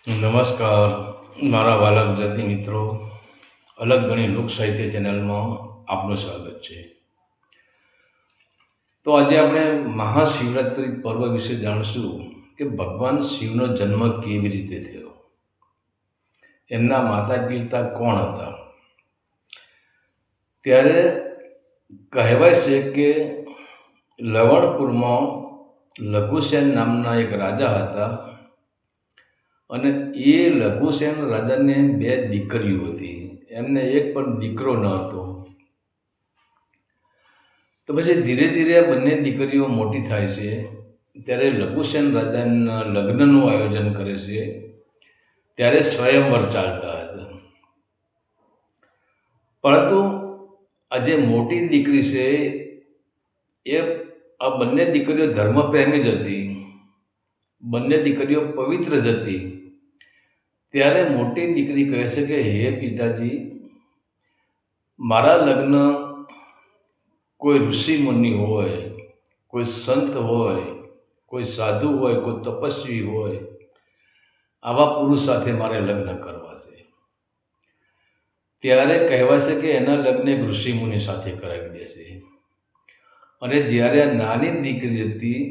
નમસ્કાર મારા વાલા ગુજરાતી મિત્રો. અલગ ગણી લોક સાહિત્ય ચેનલમાં આપનું સ્વાગત છે. તો આજે આપણે મહાશિવરાત્રિ પર્વ વિશે જાણશું કે ભગવાન શિવનો જન્મ કેવી રીતે થયો, એમના માતા પિતા કોણ હતા. ત્યારે કહેવાય છે કે લવણપુરમાં લઘુસેન નામના એક રાજા હતા અને એ લઘુસેન રાજાને બે દીકરીઓ હતી. એમને એક પણ દીકરો ન હતો. તો પછી ધીરે ધીરે બંને દીકરીઓ મોટી થાય છે ત્યારે લઘુસેન રાજાના લગ્નનું આયોજન કરે છે. ત્યારે સ્વયંવર ચાલતા હતા, પરંતુ આ જે મોટી દીકરી છે એ આ બંને દીકરીઓ ધર્મપ્રેમી જ હતી, બંને દીકરીઓ પવિત્ર જ હતી. ત્યારે મોટી દીકરી કહે છે કે હે પિતાજી, મારા લગ્ન કોઈ ઋષિ મુનિ હોય, કોઈ સંત હોય, કોઈ સાધુ હોય, કોઈ તપસ્વી હોય, આવા પુરુષ સાથે મારે લગ્ન કરવા છે. ત્યારે કહેવાય છે કે એના લગ્ન એક ઋષિ મુનિ સાથે કરાવી દેશે. અને જ્યારે આ નાની દીકરી હતી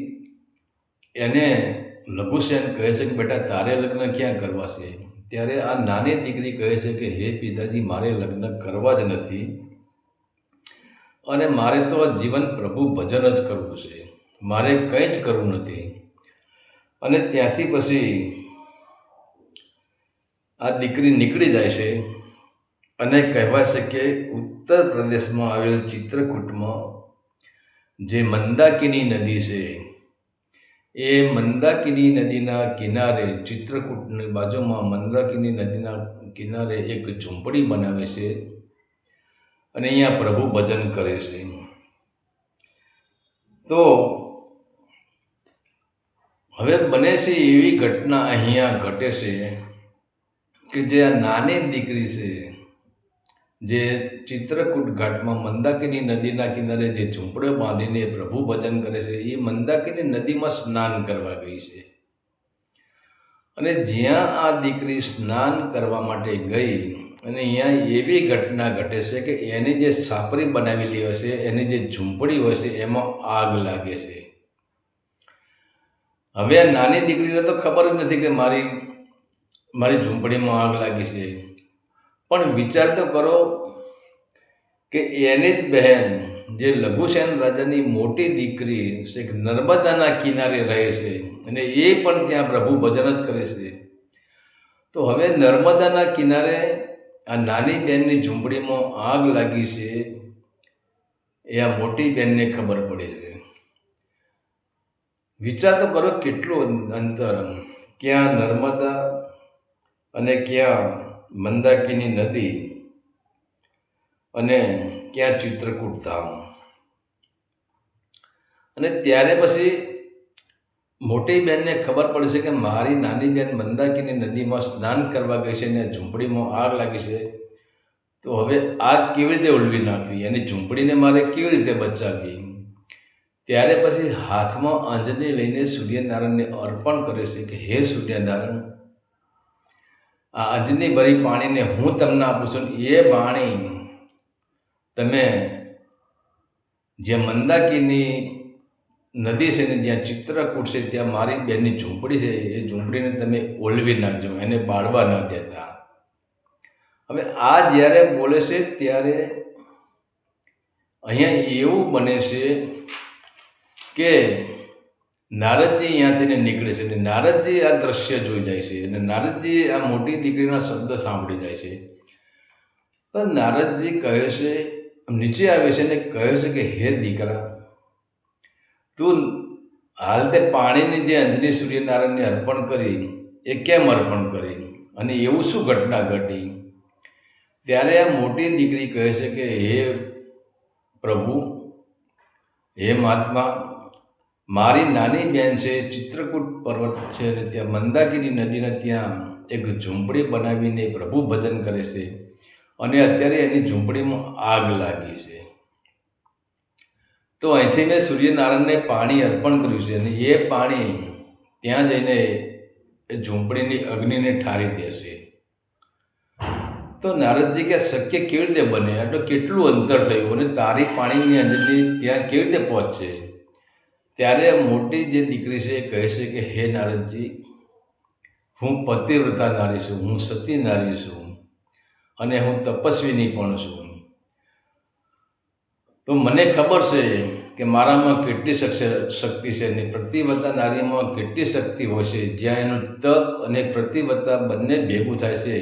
એને લઘુસેન કહે છે કે બેટા તારે લગ્ન ક્યાં કરવા છે. ત્યારે આ નાની દીકરી કહે છે કે હે પિતાજી, મારે લગ્ન કરવા જ નથી અને મારે તો આ જીવન પ્રભુ ભજન જ કરવું છે, મારે કંઈ જ કરવું નથી. અને ત્યાંથી પછી આ દીકરી નીકળી જાય છે અને કહેવાય છે કે ઉત્તર પ્રદેશમાં આવેલ ચિત્રકૂટમાં જે મંદાકિની નદી છે, એ મંદાકિની નદીના કિનારે, ચિત્રકૂટની બાજુમાં મંદાકિની નદીના કિનારે એક ઝૂંપડી બનાવે છે અને અહીંયા પ્રભુ ભજન કરે છે. તો હવે બને છે એવી ઘટના અહીંયા ઘટે છે કે જે આ નાની દીકરી છે, જે ચિત્રકૂટ ઘાટમાં મંદાકિની નદીના કિનારે જે ઝૂંપડો બાંધીને પ્રભુ ભજન કરે છે, એ મંદાકિની નદીમાં સ્નાન કરવા ગઈ છે. અને જ્યાં આ દીકરી સ્નાન કરવા માટે ગઈ અને અહીંયા એવી ઘટના ઘટે છે કે એની જે છાપરી બનાવેલી હોય છે, એની જે ઝૂંપડી હોય છે, એમાં આગ લાગે છે. હવે આ નાની દીકરીને તો ખબર જ નથી કે મારી ઝૂંપડીમાં આગ લાગી છે. પણ વિચાર તો કરો કે એની જ બહેન જે લઘુસેન રાજાની મોટી દીકરી છે, નર્મદાના કિનારે રહે છે અને એ પણ ત્યાં પ્રભુ ભજન જ કરે છે. તો હવે નર્મદાના કિનારે આ નાની બહેનની ઝૂંપડીમાં આગ લાગી છે એ આ મોટી બહેનને ખબર પડે છે. વિચાર તો કરો કેટલું અંતર, ક્યાં નર્મદા અને ક્યાં મંદાકિની નદી અને ક્યાં ચિત્રકૂટ ધામ. અને ત્યારે પછી મોટી બહેનને ખબર પડે છે કે મારી નાની બહેન મંદાકિની નદીમાં સ્નાન કરવા ગઈ છે અને ઝૂંપડીમાં આગ લાગી છે. તો હવે આગ કેવી રીતે ઓલવી નાખવી, એની ઝૂંપડીને મારે કેવી રીતે બચાવવી. ત્યારે પછી હાથમાં અંજની લઈને સૂર્યનારાયણને અર્પણ કરે છે કે હે સૂર્યનારાયણ, આ અંજની ભરી પાણીને હું તમને આપું છું. એ પાણી તમે જે મંદાકિની નદી છે ને જ્યાં ચિત્રકૂટ છે ત્યાં મારી બહેનની ઝૂંપડી છે, એ ઝૂંપડીને તમે ઓલવી નાખજો, એને બાળવા ન દેતા. હવે આ જ્યારે બોલે છે ત્યારે અહીંયા એવું બને છે કે નારદજી અહીંયાથી નીકળે છે અને નારદજી આ દ્રશ્ય જોઈ જાય છે અને નારદજી આ મોટી દીકરીના શબ્દ સાંભળી જાય છે. તો નારદજી કહે છે, નીચે આવે છે અને કહે છે કે હે દીકરા, તું હાલ તે પાણીની જે અંજની સૂર્યનારાયણને અર્પણ કરી એ કેમ અર્પણ કરી અને એવું શું ઘટના ઘટી. ત્યારે આ મોટી દીકરી કહે છે કે હે પ્રભુ, હે મહાત્મા, મારી નાની બહેન છે, ચિત્રકૂટ પર્વત છે અને ત્યાં મંદાકિની નદીને ત્યાં એક ઝૂંપડી બનાવીને પ્રભુ ભજન કરે છે અને અત્યારે એની ઝૂંપડીમાં આગ લાગી છે. તો અહીંથી મેં સૂર્યનારાયણને પાણી અર્પણ કર્યું છે અને એ પાણી ત્યાં જઈને એ ઝૂંપડીની અગ્નિને ઠારી દેશે. તો નારદજી કે શક્ય કેવી રીતે બને? આ તો કેટલું અંતર થયું અને તારી પાણીની અંજલી ત્યાં કેવી રીતે પહોંચશે? ત્યારે મોટી જે દીકરી છે એ કહે છે કે હે નારદજી, હું પતિવ્રતા નારી છું, હું સતી નારી છું અને હું તપસ્વીની પણ છું. તો મને ખબર છે કે મારામાં કેટલી શક્તિ છે અને પ્રતિવ્રતા નારીમાં કેટલી શક્તિ હોય છે. જ્યાં એનું તપ અને પ્રતિવ્રતા બંને ભેગું થાય છે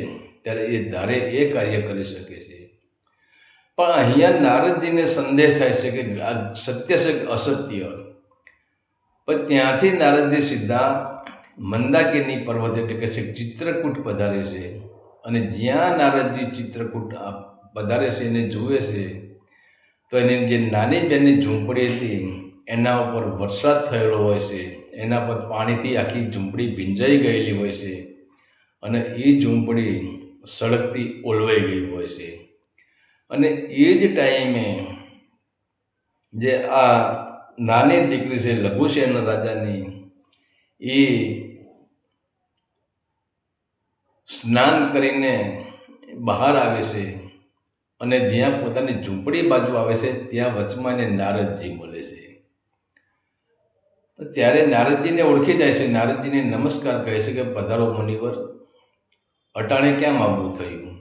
ત્યારે એ ધારે એ કાર્ય કરી શકે છે. પણ અહીંયા નારદજીને સંદેહ થાય છે કે આ સત્ય છે કે અસત્ય. પણ ત્યાંથી નારદજી સીધા મંદાકિની પર્વત એટલે કે છે ચિત્રકૂટ પધારે છે. અને જ્યાં નારદજી ચિત્રકૂટ પધારે છે એને જુએ છે તો એની જે નાની બેનની ઝૂંપડી હતી એના ઉપર વરસાદ થયેલો હોય છે. એના પર પાણીથી આખી ઝૂંપડી ભીંજાઈ ગયેલી હોય છે અને એ ઝૂંપડી સળગતી ઓલવાઈ ગઈ હોય છે. અને એ જ ટાઈમે જે આ નાની દીકરી છે લઘુસેન રાજાની એ સ્નાન કરીને બહાર આવે છે અને જ્યાં પોતાની ઝૂંપડી બાજુ આવે છે ત્યાં વચમાં એને નારદજી મળે છે. તો ત્યારે નારદજીને ઓળખી જાય છે. નારદજીને નમસ્કાર કહે છે કે પધારો મુનિવર, અટાણે કેમ આવવું થયું?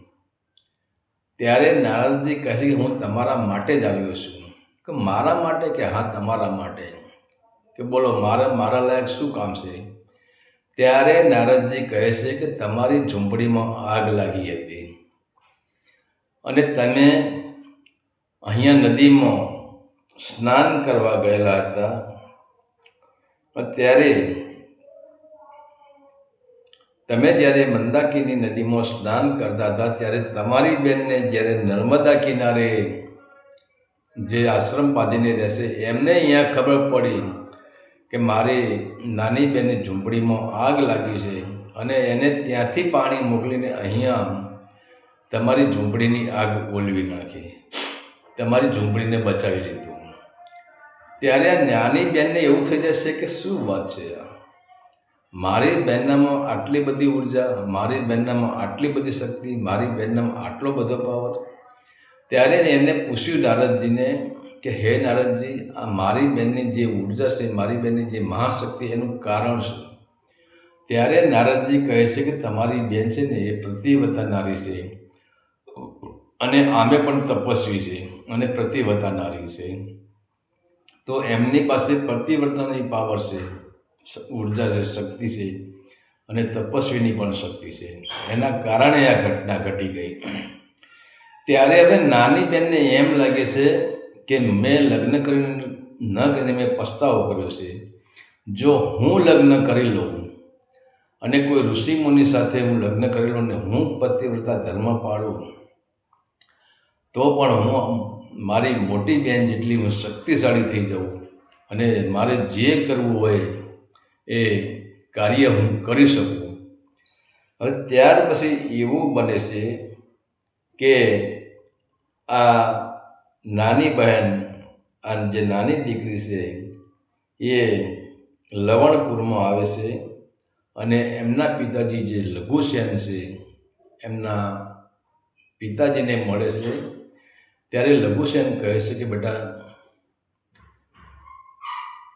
ત્યારે નારદજી કહે છે કે હું તમારા માટે જ આવ્યો છું. કે મારા માટે? કે હા, તમારા માટે. કે બોલો મારા લાયક શું કામ છે? ત્યારે નારદજી કહે છે કે તમારી ઝૂંપડીમાં આગ લાગી હતી અને તમે અહીંયા નદીમાં સ્નાન કરવા ગયેલા હતા. ત્યારે તમે જ્યારે મંદાકિની નદીમાં સ્નાન કરતા હતા ત્યારે તમારી બેનને જ્યારે નર્મદા કિનારે જે આશ્રમ બાંધીને રહેશે એમને અહીંયા ખબર પડી કે મારી નાની બેનની ઝૂંપડીમાં આગ લાગી છે અને એને ત્યાંથી પાણી મોકલીને અહીંયા તમારી ઝૂંપડીની આગ ઓલવી નાખી, તમારી ઝૂંપડીને બચાવી લીધું. ત્યારે આ નાની બેનને એવું થઈ જશે કે શું વાત છે, મારી બહેનનામાં આટલી બધી ઉર્જા, મારી બહેનનામાં આટલી બધી શક્તિ, મારી બહેનનામાં આટલો બધો પાવર. ત્યારે એને પૂછ્યું નારદજીને કે હે નારદજી, આ મારી બહેનની જે ઉર્જા છે, મારી બહેનની જે મહાશક્તિ, એનું કારણ શું? ત્યારે નારદજી કહે છે કે તમારી બહેન છે ને એ પ્રતિવ્રતા નારી છે અને આમે પણ તપસ્વી છે અને પ્રતિવ્રતા નારી છે. તો એમની પાસે પ્રતિવ્રતાની પાવર છે, ઉર્જા છે, શક્તિ છે અને તપસ્વીની પણ શક્તિ છે. એના કારણે આ ઘટના ઘટી ગઈ. ત્યારે હવે નાની બેનને એમ લાગે છે કે મેં લગ્ન કરીને ન કરીને મેં પસ્તાવો કર્યો છે. જો હું લગ્ન કરી લઉં અને કોઈ ઋષિમુનિ સાથે હું લગ્ન કરી લઉં ને હું પતિવ્રતા ધર્મ પાળું તો પણ હું મારી મોટી બહેન જેટલી હું શક્તિશાળી થઈ જાઉં અને મારે જે કરવું હોય એ કાર્ય હું કરી શકું. હવે ત્યાર પછી એવું બને છે કે આ નાની બહેન, આ જે નાની દીકરી છે એ લવણપુરમાં આવે છે અને એમના પિતાજી જે લઘુસેન છે એમના પિતાજીને મળે છે. ત્યારે લઘુસેન કહે છે કે બેટા,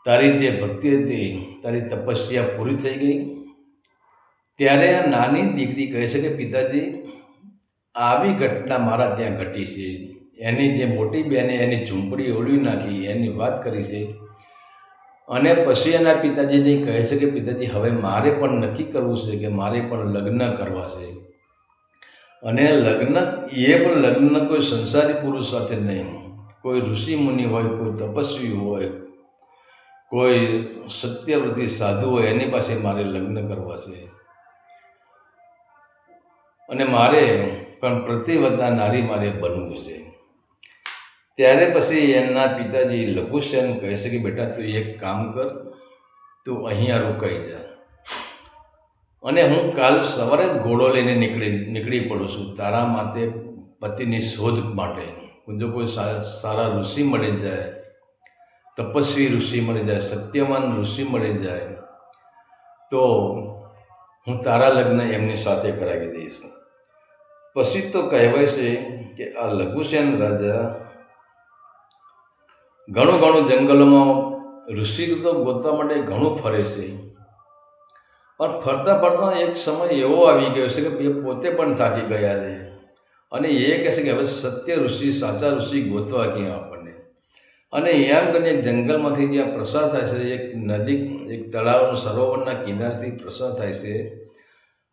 તારી જે ભક્તિ હતી, તારી તપસ્યા પૂરી થઈ ગઈ. ત્યારે આ નાની દીકરી કહે છે કે પિતાજી, આવી ઘટના મારા ત્યાં ઘટી છે. એની જે મોટી બહેને એની ઝૂંપડી ઓળવી નાખી એની વાત કરી છે. અને પછી એના પિતાજીને કહે છે કે પિતાજી, હવે મારે પણ નક્કી કરવું છે કે મારે પણ લગ્ન કરવા છે. અને લગ્ન કોઈ સંસારી પુરુષ સાથે નહીં, કોઈ ઋષિ મુનિ હોય, કોઈ તપસ્વી હોય, કોઈ સત્યવ્રતી સાધુ હોય, એની પાસે મારે લગ્ન કરવા છે. અને મારે પણ પ્રતિવ્રતા નારી મારે બનવું છે. ત્યારે પછી એમના પિતાજી લઘુસેન કહે છે કે બેટા, તું એક કામ કર, તું અહીંયા રોકાઈ જા અને હું કાલ સવારે જ ઘોડો લઈને નીકળી પડું છું તારા માટે પતિની શોધ માટે. જો કોઈ સારા ઋષિ મળી જાય, તપસ્વી ઋષિ મળી જાય, સત્યવાન ઋષિ મળી જાય તો હું તારા લગ્ન એમની સાથે કરાવી દઈશ. પછી તો કહેવાય છે કે આ લઘુસેન રાજા ઘણું જંગલોમાં ઋષિ તો ગોતવા માટે ઘણું ફરે છે, પણ ફરતા ફરતા એક સમય એવો આવી ગયો છે કે એ પોતે પણ થાકી ગયા છે અને એ કહે છે કે હવે સત્ય ઋષિ, સાચા ઋષિ ગોતવા ક્યાં આપણને. અને એમ કરીને એક જંગલમાંથી જ્યાં પ્રસાર થાય છે, એક નદી, એક તળાવનું સરોવરના કિનારથી પ્રસાર થાય છે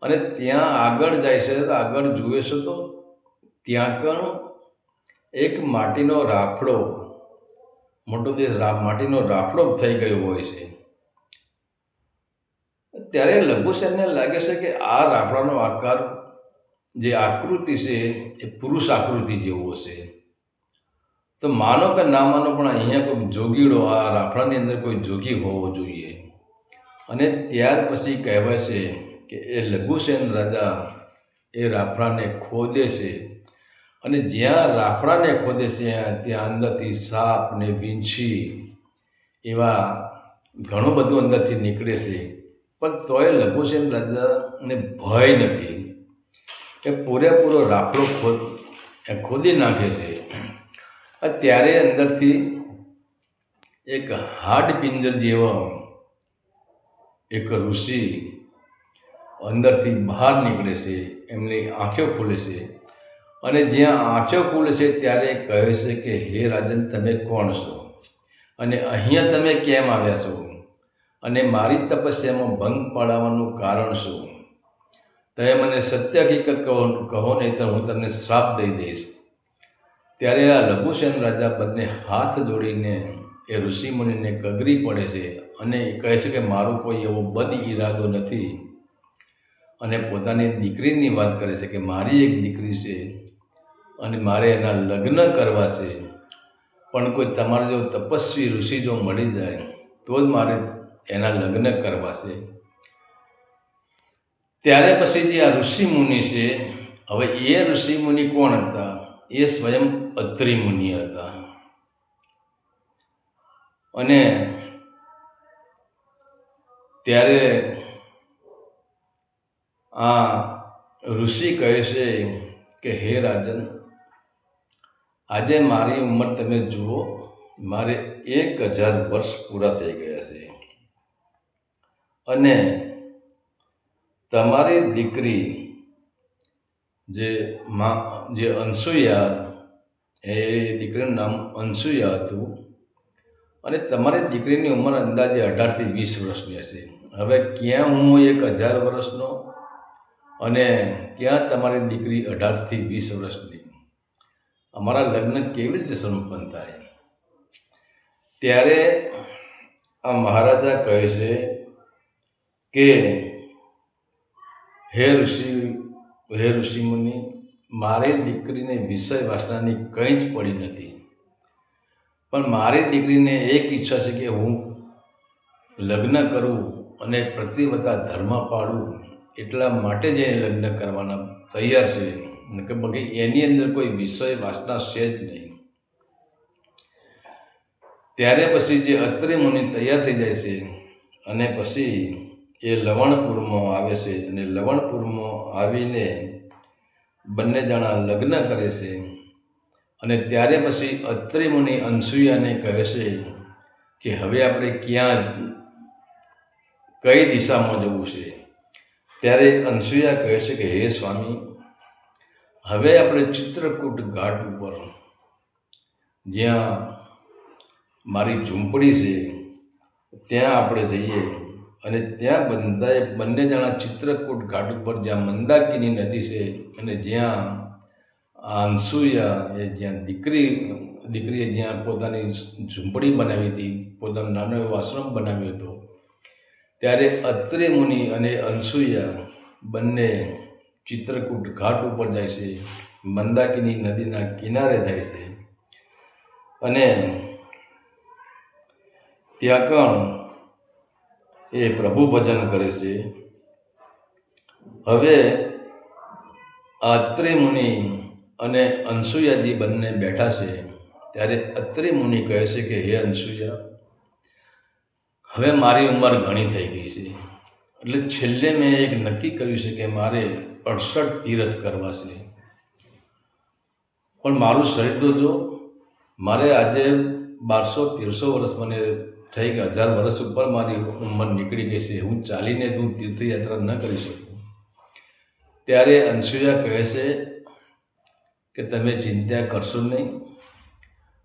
અને ત્યાં આગળ જાય છે. તો આગળ જુએ છે તો ત્યાં કણ એક માટીનો રાફડો, મોટો માટીનો રાફડો થઈ ગયો હોય છે. ત્યારે લઘુસેનને લાગે છે કે આ રાફડાનો આકાર, જે આકૃતિ છે એ પુરુષ આકૃતિ જેવો છે. તો માનો કે ના માનો, પણ અહીંયા કોઈ જોગીડો, આ રાફડાની અંદર કોઈ જોગી હોવો જોઈએ. અને ત્યાર પછી કહેવાય છે કે એ લઘુસેન રાજા એ રાફડાને ખોદે છે અને જ્યાં રાફડાને ખોદે છે ત્યાં અંદરથી સાપ ને વીંછી એવા ઘણું બધું અંદરથી નીકળે છે. પણ તોય લઘુસેન રાજાને ભય નથી. એ પૂરેપૂરો રાફડો ખોદી નાખે છે. ત્યારે અંદરથી એક હાડ પિંજર જેવો એક ઋષિ અંદરથી બહાર નીકળે છે. એમની આંખો ખુલે છે અને જ્યાં આંખો ખુલે છે ત્યારે કહે છે કે હે રાજન, તમે કોણ છો અને અહીંયા તમે કેમ આવ્યા છો અને મારી તપસ્યામાં ભંગ પાડવાનું કારણ શું? તમે મને સત્ય હકીકત કહો નહીં તો હું તમને શ્રાપ દઈ દઈશ. ત્યારે આ લઘુસેન રાજા બંને હાથ જોડીને એ ઋષિમુનિને કગરી પડે છે અને કહે છે કે મારો કોઈ એવો બદ ઈરાદો નથી. અને પોતાની દીકરીની વાત કરે છે કે મારી એક દીકરી છે અને મારે એના લગ્ન કરવા છે, પણ કોઈ તમારા જો તપસ્વી ઋષિ જો મળી જાય તો જ મારે એના લગ્ન કરવા છે. ત્યારે પછી જે આ ઋષિમુનિ છે, હવે એ ઋષિમુનિ કોણ હતા? એ સ્વયં અત્રિ મુનિ હતા. અને ત્યારે આ ઋષિ કહે છે કે હે રાજન, આજે મારી ઉંમર તમે જુઓ, મારે 1000 વર્ષ પૂરા થઈ ગયા છે અને તમારી દીકરી જે અનસુયા, એ દીકરીનું નામ અનસુયા હતું અને તમારી દીકરીની ઉંમર અંદાજે 18 થી 20 વર્ષની હશે. હવે ક્યાં હું 1000 વર્ષનો અને ક્યાં તમારી દીકરી 18 થી 20 વર્ષની? અમારા લગ્ન કેવી રીતે સંપન્ન થાય? ત્યારે આ મહારાજા કહે છે કે હે ઋષિમુનિ, મારી દીકરીને વિષય વાસનાની કંઈ જ પડી નથી, પણ મારી દીકરીને એક ઈચ્છા છે કે હું લગ્ન કરું અને પ્રતિવતા ધર્મ પાડું, એટલા માટે જ એને લગ્ન કરવાના તૈયાર છે, કે બાકી એની અંદર કોઈ વિષય વાસના છે જ નહીં. ત્યારે પછી જે અત્રિ મુનિ તૈયાર થઈ જાય છે અને પછી એ લવણપુરમાં આવે છે અને લવણપુરમાં આવીને બંને જણા લગ્ન કરે છે. અને ત્યારે પછી અત્રિ મુનિ અનસુયાને કહે છે કે હવે આપણે કઈ દિશામાં જવું છે? ત્યારે અનસુયા કહે છે કે હે સ્વામી, હવે આપણે ચિત્રકૂટ ઘાટ ઉપર, જ્યાં મારી ઝૂંપડી છે, ત્યાં આપણે જઈએ અને ત્યાં બંને જણા ચિત્રકૂટ ઘાટ ઉપર, જ્યાં મંદાકિની નદી છે અને જ્યાં અનસુયા એ જ્યાં દીકરીએ જ્યાં પોતાની ઝૂંપડી બનાવી હતી, પોતાનો નાનો એવો આશ્રમ બનાવ્યો હતો, ત્યારે અત્રિ મુનિ અને અનસુયા બંને ચિત્રકૂટ ઘાટ ઉપર જાય છે, મંદાકિની નદીના કિનારે જાય છે અને ત્યાં કણ એ પ્રભુ ભજન કરે છે. હવે અત્રિ મુનિ અને અનસુયાજી બંને બેઠા છે. ત્યારે અત્રિ મુનિ કહે છે કે હે અનસુયા, હવે મારી ઉંમર ઘણી થઈ ગઈ છે, એટલે છેલ્લે મેં એક નક્કી કર્યું છે કે મારે 68 તીર્થ કરવા છે. પણ મારું શરીર તો જો, મારે આજે 1200-1300 વર્ષ મને થઈ ગયા, 1000 વર્ષ ઉપર મારી ઉંમર નીકળી ગઈ છે. હું ચાલીને હું તીર્થયાત્રા ન કરી શકું. ત્યારે અનસૂયા કહે છે કે તમે ચિંતા કરશો નહીં,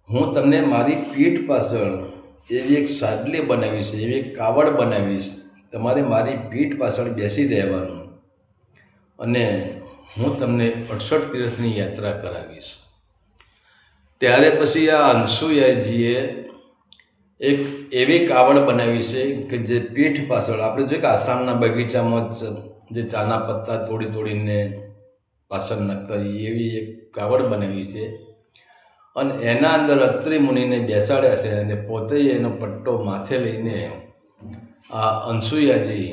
હું તમને મારી પીઠ પાછળ એવી એક સાડલી બનાવીશ, એવી એક કાવડ બનાવીશ. તમારે મારી પીઠ પાછળ બેસી રહેવાનું અને હું તમને 68 તીર્થની યાત્રા કરાવીશ. ત્યારે પછી આ અનસૂયાજીએ એક એવી કાવડ બનાવી છે કે જે પીઠ પાછળ, આપણે જોઈએ કે આસામના બગીચામાં જે ચાના પત્તા તોડીને પાછળ નાખતા, એવી એક કાવડ બનાવી છે. અને એના અંદર અત્રિ મુનિને બેસાડ્યા છે અને પોતે એનો પટ્ટો માથે લઈને આ અનસૂયાજી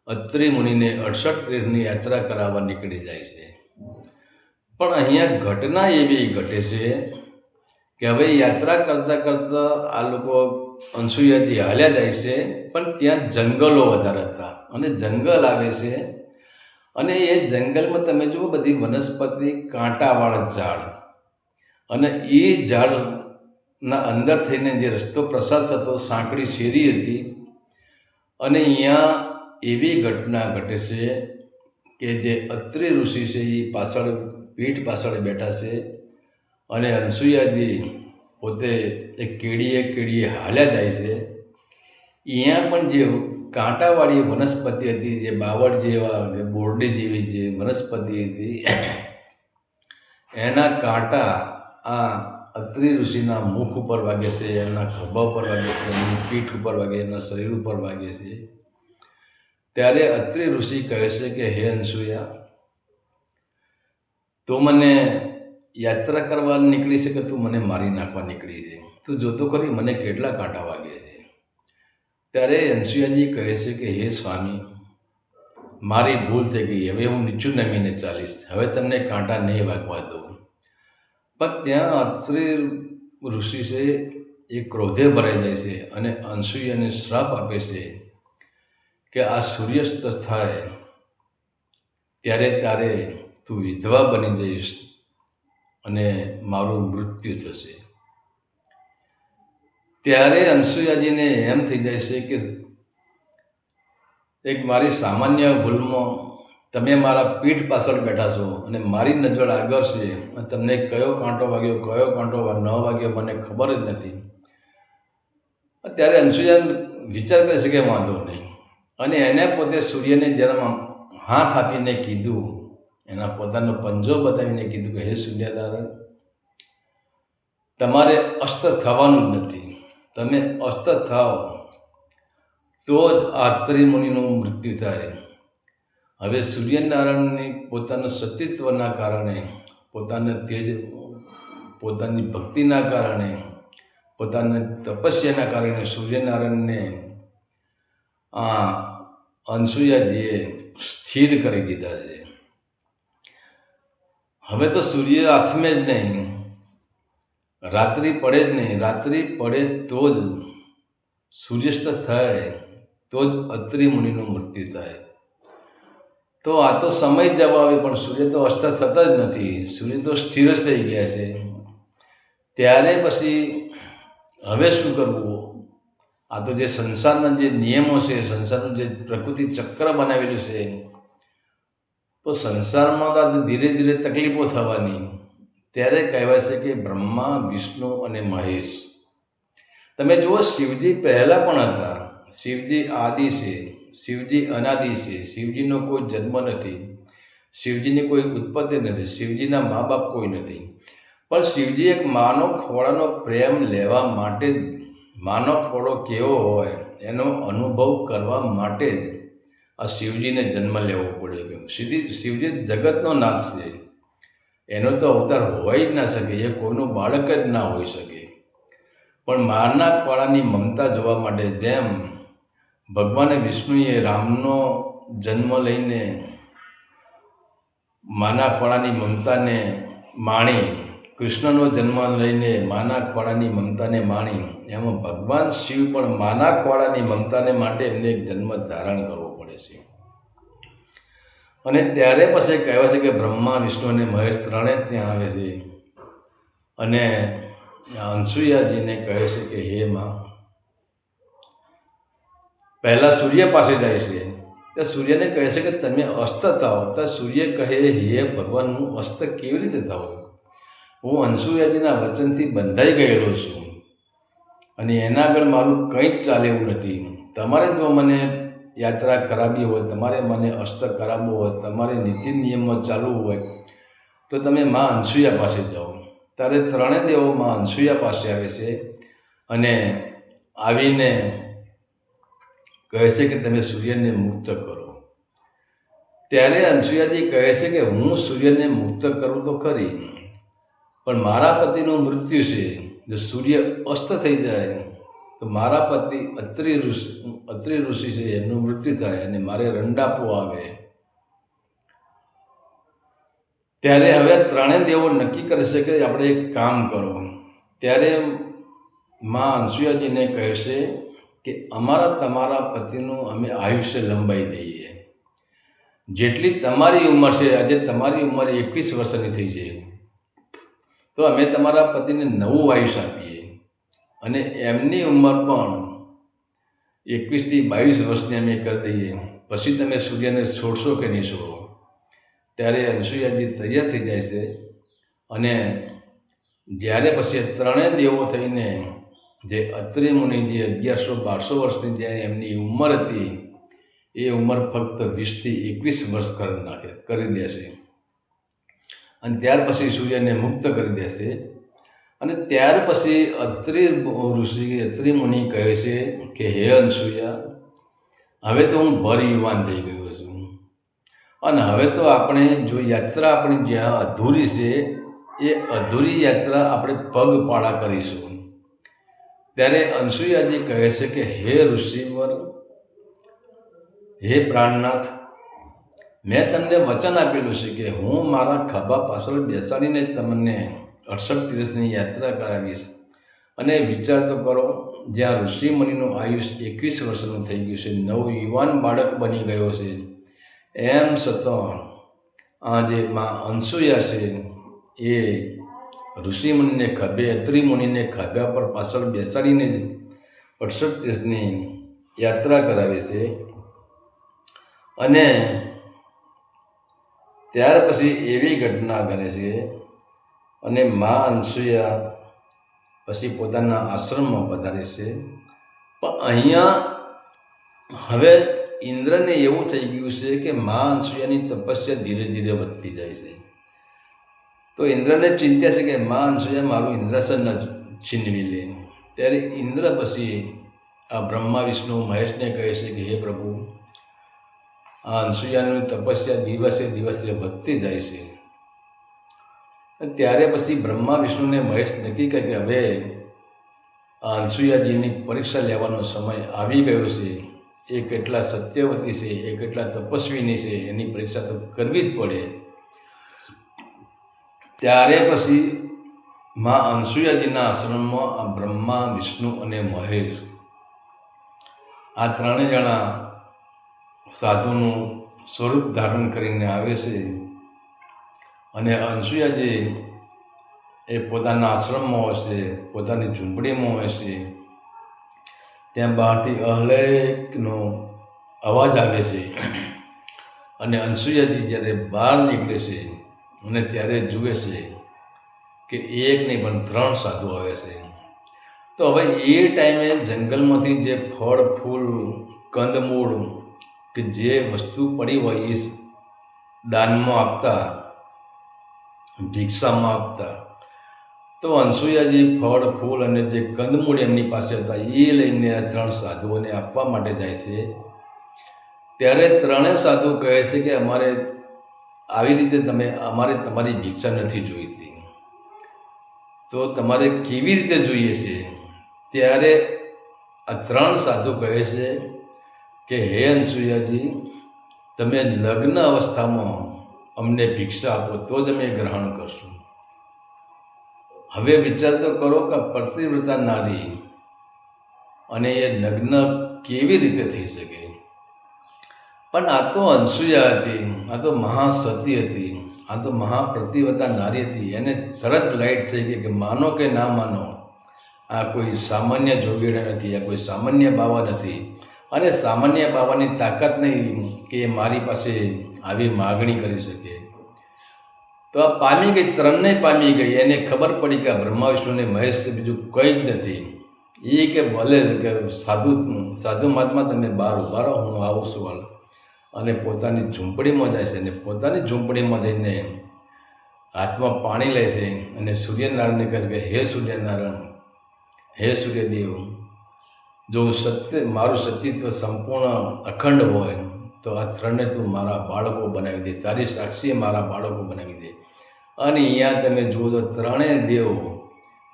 અત્રિ મુનિને 68 તીર્થની યાત્રા કરાવવા નીકળી જાય છે. પણ અહીંયા ઘટના એવી ઘટે છે કે હવે યાત્રા કરતાં કરતાં આ લોકો અનસૂયાજી હાલ્યા જાય છે, પણ ત્યાં જંગલો વધારે હતા અને જંગલ આવે છે. અને એ જંગલમાં તમે જુઓ બધી વનસ્પતિ, કાંટાવાળા ઝાડ, અને એ ઝાડના અંદર થઈને જે રસ્તો પ્રસાર થતો, સાંકડી શેરી હતી. અને અહીંયા એવી ઘટના ઘટે છે કે જે અત્રિ ઋષિ છે એ પાછળ પીઠ પાછળ બેઠા છે અને અનસૂયાજી પોતે એક કેડીએ હાલ્યા જાય છે. અહીંયા પણ જે કાંટાવાળી વનસ્પતિ હતી, જે બાવળ જેવા કે બોરડી જેવી જે વનસ્પતિ હતી, એના કાંટા આ અત્રિ ઋષિના મુખ ઉપર વાગે છે, એના ખભા ઉપર વાગે છે, એની પીઠ ઉપર વાગે, એના શરીર ઉપર વાગે છે. ત્યારે અત્રિ ઋષિ કહે છે કે હે અનસૂયા, તું મને યાત્રા કરવા નીકળી છે કે તું મને મારી નાખવા નીકળી છે? તું જોતો ખરી મને કેટલા કાંટા વાગે છે? ત્યારે અનસૂયાજી કહે છે કે હે સ્વામી, મારી ભૂલ થઈ ગઈ, હવે હું નીચું નમીને ચાલીશ, હવે તમને કાંટા નહીં વાગવા દઉં. પણ ત્યાં અત્રિ ઋષિ છે એ ક્રોધે ભરાઈ જાય છે અને અનસૂયાને શ્રાપ આપે છે કે આ સૂર્યાસ્ત થાય ત્યારે તું વિધવા બની જઈશ અને મારું મૃત્યુ થશે. ત્યારે અનસૂયાજીને એમ થઈ જાય છે કે એક મારી સામાન્ય ભૂલમાં તમે મારા પીઠ પાછળ બેઠા છો અને મારી નજર આગળ છે અને તમને કયો કાંટો વાગ્યો, કયો કાંટો ન વાગ્યો મને ખબર જ નથી. ત્યારે અનસૂયા વિચાર કરે છે કે વાંધો નહીં, અને એને પોતે સૂર્યને જરા હાથ આપીને કીધું, એના પોતાનો પંજો બતાવીને કીધું કે હે સૂર્યનારાયણ, તમારે અસ્ત થવાનું જ નથી. તમે અસ્ત થાવ તો જ અત્રિ મુનિનું મૃત્યુ થાય. હવે સૂર્યનારાયણની પોતાના સતીત્વના કારણે, પોતાના તેજ, પોતાની ભક્તિના કારણે, પોતાની તપસ્યાના કારણે સૂર્યનારાયણને આ અનસૂયાજીએ સ્થિર કરી દીધા છે. હવે તો સૂર્ય હાથમાં જ નહીં, રાત્રિ પડે જ નહીં, રાત્રિ પડે તો જ સૂર્યાસ્ત થાય તો જ અત્રિ મુનિનું મૃત્યુ થાય. તો આ તો સમય જવા આવે પણ સૂર્ય તો અસ્ત થતા જ નથી, સૂર્ય તો સ્થિર જ થઈ ગયા છે. ત્યારે પછી હવે શું કરવું? આ તો જે સંસારના જે નિયમો છે, સંસારનું જે પ્રકૃતિ ચક્ર બનાવેલું છે, તો સંસારમાં તો ધીરે ધીરે તકલીફો થવાની. ત્યારે કહેવાય છે કે બ્રહ્મા, વિષ્ણુ અને મહેશ. તમે જુઓ, શિવજી પહેલાં પણ હતા. શિવજી આદિ છે, શિવજી અનાદિ છે, શિવજીનો કોઈ જન્મ નથી, શિવજીની કોઈ ઉત્પત્તિ નથી, શિવજીના મા બાપ કોઈ નથી. પણ શિવજી એક માનો ખોળાનો પ્રેમ લેવા માટે જ, માનો ખોળો કેવો હોય એનો અનુભવ કરવા માટે જ આ શિવજીને જન્મ લેવો પડ્યો. શિવજી જગતનો નાથ છે, એનો તો અવતાર હોઈ જ ના શકે, એ કોઈનું બાળક જ ના હોઈ શકે. પણ માના ખોળાની મમતા જોવા માટે, જેમ ભગવાન વિષ્ણુએ રામનો જન્મ લઈને માના ખોળાની મમતાને માણી, કૃષ્ણનો જન્મ લઈને માના ખોળાની મમતાને માણી, એમાં ભગવાન શિવ પણ માના ખોળાની મમતાને માટે એમને એક જન્મ ધારણ કરવો પડે છે. અને ત્યારે પછી કહેવાય છે કે બ્રહ્મા, વિષ્ણુ અને મહેશ ત્રણે ત્યાં આવે છે અને અનસુયાજીને કહે છે કે હે માં, પહેલાં સૂર્ય પાસે જાય છે. તો સૂર્યને કહે છે કે તમે અસ્ત થાઓ. તો સૂર્ય કહે, હે ભગવાન, હું અસ્ત કેવી રીતે થાઉં? હું અનસુયાજીના વચનથી બંધાઈ ગયેલો છું અને એના આગળ મારું કંઈ જ ચાલે એવું નથી. તમારે જો મને યાત્રા કરાવવી હોય, તમારે મને અસ્ત કરાવવું હોય, તમારે નીતિ નિયમમાં ચાલવું હોય, તો તમે મા અનસુયા પાસે જાઓ. ત્યારે ત્રણેય દેવો મા અનસુયા પાસે આવે છે અને આવીને કહે છે કે તમે સૂર્યને મુક્ત કરો. ત્યારે અનસુયાજી કહે છે કે હું સૂર્યને મુક્ત કરું તો ખરી, પણ મારા પતિનું મૃત્યુ છે. જો સૂર્ય અસ્ત થઈ જાય તો મારા પતિ અત્રિ ઋષિ છે, એમનું મૃત્યુ થાય અને મારે રંડાપો આવે. ત્યારે હવે ત્રણેય દેવો નક્કી કરે છે કે આપણે એક કામ કરો. ત્યારે મા અનસુયાજીને કહે છે કે તમારા પતિનું અમે આયુષ્ય લંબાઈ દઈએ. જેટલી તમારી ઉંમર છે, આજે તમારી ઉંમર 21 વર્ષની થઈ છે, તો અમે તમારા પતિને નવું આયુષ્ય આપીએ અને એમની ઉંમર પણ 21થી 22 વર્ષની અમે કરી દઈએ. પછી તમે સૂર્યને છોડશો કે નહીં છોડો? ત્યારે અનસુયાજી તૈયાર થઈ જાય છે અને જ્યારે પછી ત્રણેય દેવો થઈને જે અત્રિ મુનિ, જે 1100-1200 વર્ષની જે એમની ઉંમર હતી, એ ઉંમર ફક્ત 20થી 21 વર્ષ કરી દેશે અને ત્યાર પછી સૂર્યને મુક્ત કરી દેશે. અને ત્યાર પછી અત્રિ મુનિ કહે છે કે હે અનસુયા, હવે તો હું ભર યુવાન થઈ ગયો છું અને હવે તો આપણે જો યાત્રા આપણી જ્યાં અધૂરી છે, એ અધૂરી યાત્રા આપણે પગપાળા કરીશું. ત્યારે અનસુયાજી કહે છે કે હે ઋષિવર, હે પ્રાણનાથ, મેં તમને વચન આપેલું છે કે હું મારા ખભા પાછળ બેસાડીને તમને 68 તીર્થની યાત્રા કરાવીશ. અને વિચાર તો કરો, જ્યાં ઋષિ મુનિનું આયુષ 21 વર્ષનું થઈ ગયું છે, નવ યુવાન બાળક બની ગયો છે, એમ છતાં આ જે મા અનસુયા છે એ ઋષિ મુનિને ખભે, અત્રિ મુનિને ખભા પર પાછળ બેસાડીને જ 68 તીર્થની યાત્રા કરાવે છે. અને ત્યાર પછી એવી ઘટના બને છે અને મા અનસુયા પછી પોતાના આશ્રમમાં પધારે છે. પણ અહીંયા હવે ઇન્દ્રને એવું થઈ ગયું છે કે મા અનસુયાની તપસ્યા ધીરે ધીરે વધતી જાય છે. તો ઇન્દ્રને ચિંતા છે કે મા અનસુયા મારું ઇન્દ્રાસન ન છીનવી લે. ત્યારે ઇન્દ્ર પછી આ બ્રહ્મા, વિષ્ણુ, મહેશને કહે છે કે હે પ્રભુ, આ અનસુયાની તપસ્યા દિવસે દિવસે વધતી જાય છે. ત્યારે પછી બ્રહ્મા, વિષ્ણુને મહેશ નક્કી કરે કે હવે આ અનસુયાજીની પરીક્ષા લેવાનો સમય આવી ગયો છે. એ કેટલા સત્યવતી છે, એ કેટલા તપસ્વીની છે, એની પરીક્ષા તો કરવી જ પડે. ત્યારે પછી મા અનસુયાજીના આશ્રમમાં આ બ્રહ્મા, વિષ્ણુ અને મહેશ આ ત્રણેય જણા સાધુનું સ્વરૂપ ધારણ કરીને આવે છે અને અનસુયાજી એ પોતાના આશ્રમમાં હોય છે, પોતાની ઝૂંપડીમાં હોય છે. ત્યાં બહારથી અહલેકનો અવાજ આવે છે અને અનસુયાજી જ્યારે બહાર નીકળે છે અને ત્યારે જુએ છે કે એક નહીં પણ 3 સાધુ આવે છે. તો હવે એ ટાઈમે જંગલમાંથી જે ફળ, ફૂલ, કંદમૂળ કે જે વસ્તુ પડી હોય એ દાનમાં આપતા, ભિક્ષામાં આપતા. તો અનસુયાજી ફળ, ફૂલ અને જે કંદમૂળ એમની પાસે હતા એ લઈને આ 3 સાધુઓને આપવા માટે જાય છે. ત્યારે ત્રણેય સાધુ કહે છે કે અમારે આવી રીતે અમારે તમારી ભિક્ષા નથી જોઈતી, તો તમારે કેવી રીતે જોઈએ છે? ત્યારે આ 3 સાધુ કહે છે કે હે અનસુયાજી, તમે લગ્ન અવસ્થામાં અમને ભિક્ષા આપો તો જ અમે ગ્રહણ કરશું. હવે વિચાર તો કરો કે પતિવ્રતા નારી અને એ નગ્ન કેવી રીતે થઈ શકે? પણ આ તો અનસૂયા હતી, આ તો મહાસતી હતી, આ તો મહાપ્રતિવ્રતા નારી હતી. એને તરત લાઈટ થઈ ગઈ કે માનો કે ના માનો, આ કોઈ સામાન્ય જોગીડા નથી, આ કોઈ સામાન્ય બાવા નથી. અને સામાન્ય બાવાની તાકાત નહીં કે એ મારી પાસે આવી માગણી કરી શકે. તો આ પામી ગઈ, ત્રણને પામી ગઈ. એને ખબર પડી કે આ બ્રહ્મા વિષ્ણુ અને મહેશ બીજું કંઈ જ નથી. એ કે ભલે કે સાધુ મહાત્મા તમે બહાર ઉભા રહો, હું આવું છું વાળ. અને પોતાની ઝૂંપડીમાં જાય છે અને પોતાની ઝૂંપડીમાં જઈને હાથમાં પાણી લે છે અને સૂર્યનારાયણને કહે છે કે હે સૂર્યનારાયણ, હે સૂર્યદેવ, જો હું મારું સતીત્વ સંપૂર્ણ અખંડ હોય તો આ ત્રણને તું મારા બાળકો બનાવી દે, તારી સાક્ષીએ મારા બાળકો બનાવી દે. અને અહીંયા તમે જુઓ તો ત્રણેય દેવ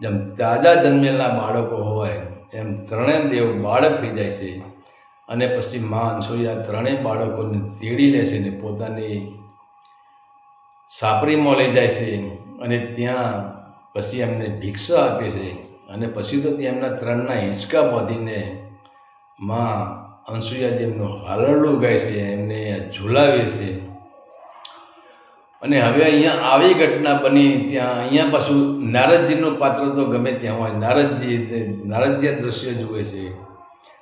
જેમ તાજા જન્મેલા બાળકો હોય એમ ત્રણેય દેવ બાળક થઈ જાય છે. અને પછી મા અનસૂયા ત્રણેય બાળકોને તેડી લે છે ને પોતાની સાપરીમાં લઈ જાય છે અને ત્યાં પછી એમને ભિક્ષા આપે છે. અને પછી તો ત્યાં એમના ત્રણના હિંચકા બાંધીને મા અનસૂયા જેમનું હાલરડું ગાય છે, એમને ઝુલાવે છે. અને હવે અહીંયા આવી ઘટના બની ત્યાં અહીંયા પાછું નારદજીનું પાત્ર તો ગમે ત્યાં હોય. નારદજી આ દૃશ્ય જુએ છે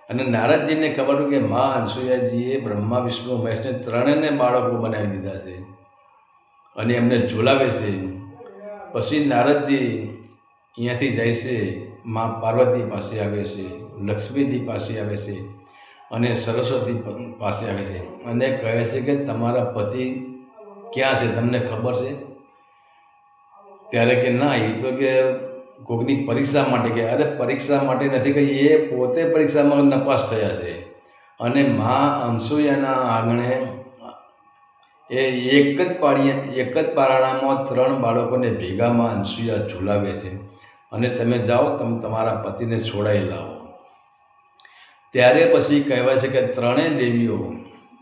અને નારદજીને ખબર હોય કે મા અનસૂયાજીએ બ્રહ્મા વિષ્ણુ મહેશને ત્રણેયને બાળકો બનાવી દીધા છે અને એમને ઝુલાવે છે. પછી નારદજી અહીંયાથી જાય છે, મા પાર્વતી પાસે આવે છે, લક્ષ્મીજી પાસે આવે છે અને સરસ્વતી પાસે આવે છે અને કહે છે કે તમારા પતિ ક્યાં છે, તમને ખબર છે? ત્યારે કે ના, એ તો કે કોઈકની પરીક્ષા માટે કે અરે પરીક્ષા માટે નથી, કે એ પોતે પરીક્ષામાં નપાસ થયા છે. અને મા અનસૂયાના આંગણે એ એક જ પારણામાં ત્રણ બાળકોને ભેગામાં અનસૂયા ઝુલાવે છે અને તમે જાઓ, તમે તમારા પતિને છોડાઈ લાવો. ત્યારે પછી કહેવાય છે કે ત્રણેય દેવીઓ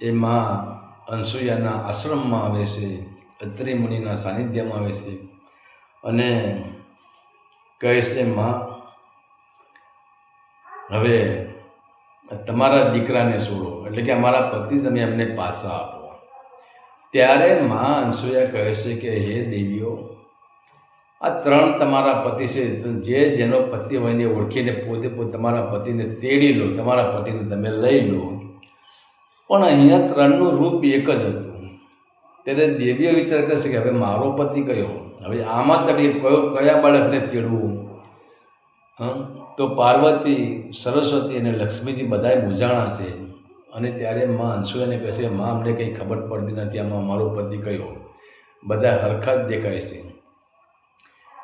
એ મા અનસૂયાના આશ્રમમાં આવે છે, અત્રિ મુનિના સાનિધ્યમાં આવે છે અને કહે છે મા, હવે તમારા દીકરાને છોડો, એટલે કે અમારા પતિ તમે એમને પાછા આપો. ત્યારે મા અનસૂયા કહે છે કે હે દેવીઓ, આ ત્રણ તમારા પતિ છે, જેનો પતિ હોય એને ઓળખીને પોતે તમારા પતિને તેડી લો, તમારા પતિને તમે લઈ લો. પણ અહીંયા ત્રણનું રૂપ એક જ હતું. ત્યારે દેવીઓ વિચાર કરશે કે હવે મારો પતિ કયો, હવે આમાં તકલીફ કયા બાળકને તેડવું? તો પાર્વતી, સરસ્વતી અને લક્ષ્મીજી બધાએ મૂંઝાણા છે. અને ત્યારે મા અનસૂયાને કહે છે, મા અમને કંઈ ખબર પડતી નથી, આમાં મારો પતિ કયો? બધા હરખા જ દેખાય છે.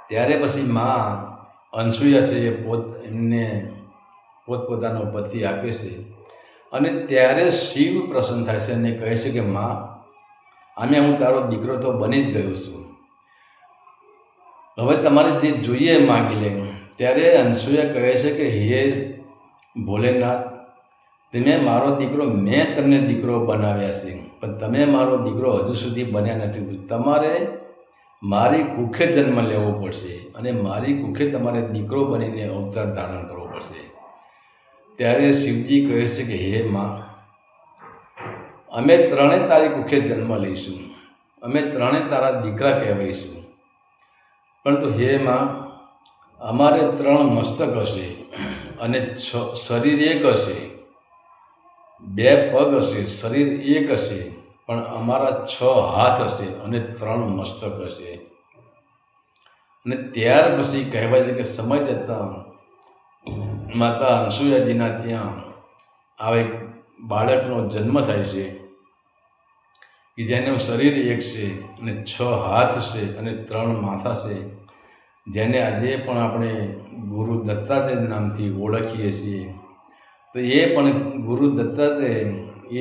ત્યારે પછી મા અનસૂયા છે એ એમને પોતપોતાનો પતિ આપે છે. અને ત્યારે શિવ પ્રસન્ન થાય છે અને કહે છે કે મા, આમે હું તારો દીકરો તો બની જ ગયો છું, હવે તમારે જે જોઈએ એ માગી લે. ત્યારે અનસૂયા કહે છે કે હે ભોલેનાથ, તમે મારો દીકરો, મેં તમને દીકરો બનાવ્યા છે, પણ તમે મારો દીકરો હજુ સુધી બન્યા નથી. તમારે મારી કુખે જન્મ લેવો પડશે અને મારી કુખે તમારે દીકરો બનીને અવતાર ધારણ કરવો પડશે. ત્યારે શિવજી કહે છે કે હે મા, અમે ત્રણે તારી કુખે જન્મ લઈશું, અમે ત્રણે તારા દીકરા કહેવાઈશું, પરંતુ હે મા, અમારે ત્રણ મસ્તક હશે અને શરીર એક હશે, બે પગ હશે, શરીર એક હશે, પણ અમારા 6 હાથ હશે અને 3 મસ્તક હશે. અને ત્યાર પછી કહેવાય છે કે સમય જતાં માતા અનસૂયાજીના ત્યાં આવે બાળકનો જન્મ થાય છે કે જેનું શરીર એક છે અને 6 હાથ છે અને 3 માથા છે, જેને આજે પણ આપણે ગુરુ દત્તાત્રેય નામથી ઓળખીએ છીએ. તો એ પણ ગુરુ દત્તાત્રેય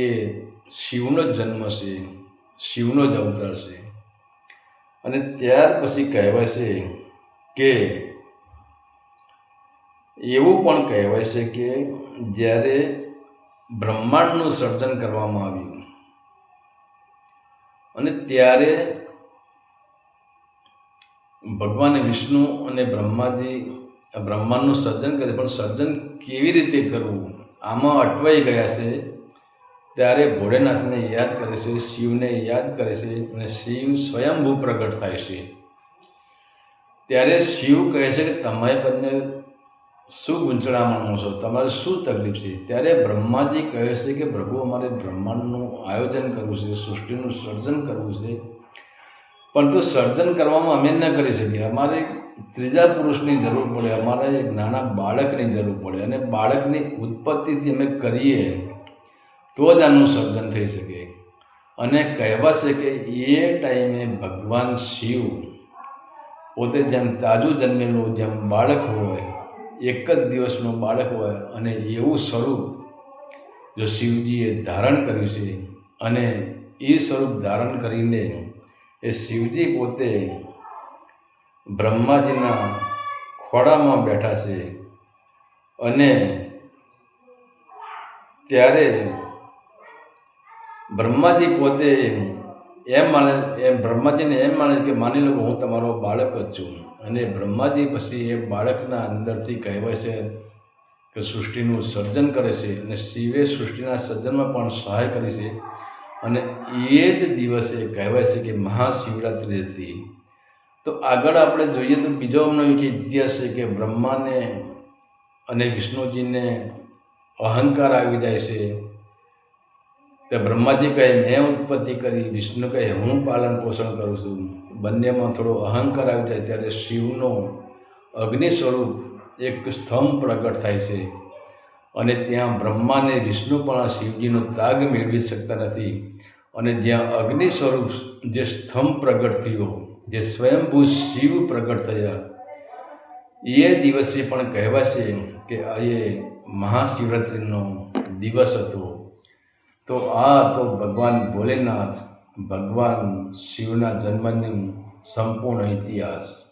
એ શિવનો જ જન્મ છે, શિવનો જ અવતાર છે. અને ત્યાર પછી કહેવાય છે કે એવું પણ કહેવાય છે કે જ્યારે બ્રહ્માંડનું સર્જન કરવામાં આવ્યું અને ત્યારે ભગવાન વિષ્ણુ અને બ્રહ્માજી બ્રહ્માંડનું સર્જન કરે, પણ સર્જન કેવી રીતે કરવું આમાં અટવાઈ ગયા છે. ત્યારે ભોળેનાથને યાદ કરે છે, શિવને યાદ કરે છે, અને શિવ સ્વયંભૂ પ્રગટ થાય છે. ત્યારે શિવ કહે છે કે તમે બંને શું ગૂંચળામણો છો, તમારે શું તકલીફ છે? ત્યારે બ્રહ્માજી કહે છે કે પ્રભુ, અમારે બ્રહ્માંડનું આયોજન કરવું છે, સૃષ્ટિનું સર્જન કરવું છે, પરંતુ સર્જન કરવામાં અમે ન કરી શકીએ. અમારે ત્રીજા પુરુષની જરૂર પડે, અમારે એક નાના બાળકની જરૂર પડે, અને બાળકની ઉત્પત્તિથી અમે કરીએ તો જ આનું સર્જન થઈ શકે. અને કહેવાશે કે એ ટાઈમે ભગવાન શિવ પોતે જેમ તાજું જન્મેલું જેમ બાળક હોય, એક જ દિવસનું બાળક હોય, અને એવું સ્વરૂપ જો શિવજીએ ધારણ કર્યું છે, અને એ સ્વરૂપ ધારણ કરીને એ શિવજી પોતે બ્રહ્માજીના ખોળામાં બેઠા છે. અને ત્યારે બ્રહ્માજી પોતે બ્રહ્માજીને એમ માને કે માની લો હું તમારો બાળક જ છું. અને બ્રહ્માજી પછી એ બાળકના અંદરથી કહેવાય છે કે સૃષ્ટિનું સર્જન કરે છે, અને શિવે સૃષ્ટિના સર્જનમાં પણ સહાય કરી છે. અને એ જ દિવસે કહેવાય છે કે મહાશિવરાત્રિ હતી. તો આગળ આપણે જોઈએ તો બીજો અમનો એક ઇતિહાસ છે કે બ્રહ્માને અને વિષ્ણુજીને અહંકાર આવી જાય છે. કે બ્રહ્માજી કહે મેં ઉત્પત્તિ કરી, વિષ્ણુ કહે હું પાલન પોષણ કરું છું. બંનેમાં થોડો અહંકાર આવી જાય. ત્યારે શિવનો અગ્નિ સ્વરૂપ એક સ્તંભ પ્રગટ થાય છે, અને ત્યાં બ્રહ્મા અને વિષ્ણુ પણ શિવજીનો તાગ મેળવી શકતા નથી. અને જ્યાં અગ્નિ સ્વરૂપ જે સ્તંભ પ્રગટ થયો, જે સ્વયંભૂ શિવ પ્રગટ થયા, એ દિવસે પણ કહેવાશે કે એ મહાશિવરાત્રિનો દિવસ હતો. તો આ તો ભગવાન ભોલેનાથ, ભગવાન શિવના જન્મનું સંપૂર્ણ ઇતિહાસ.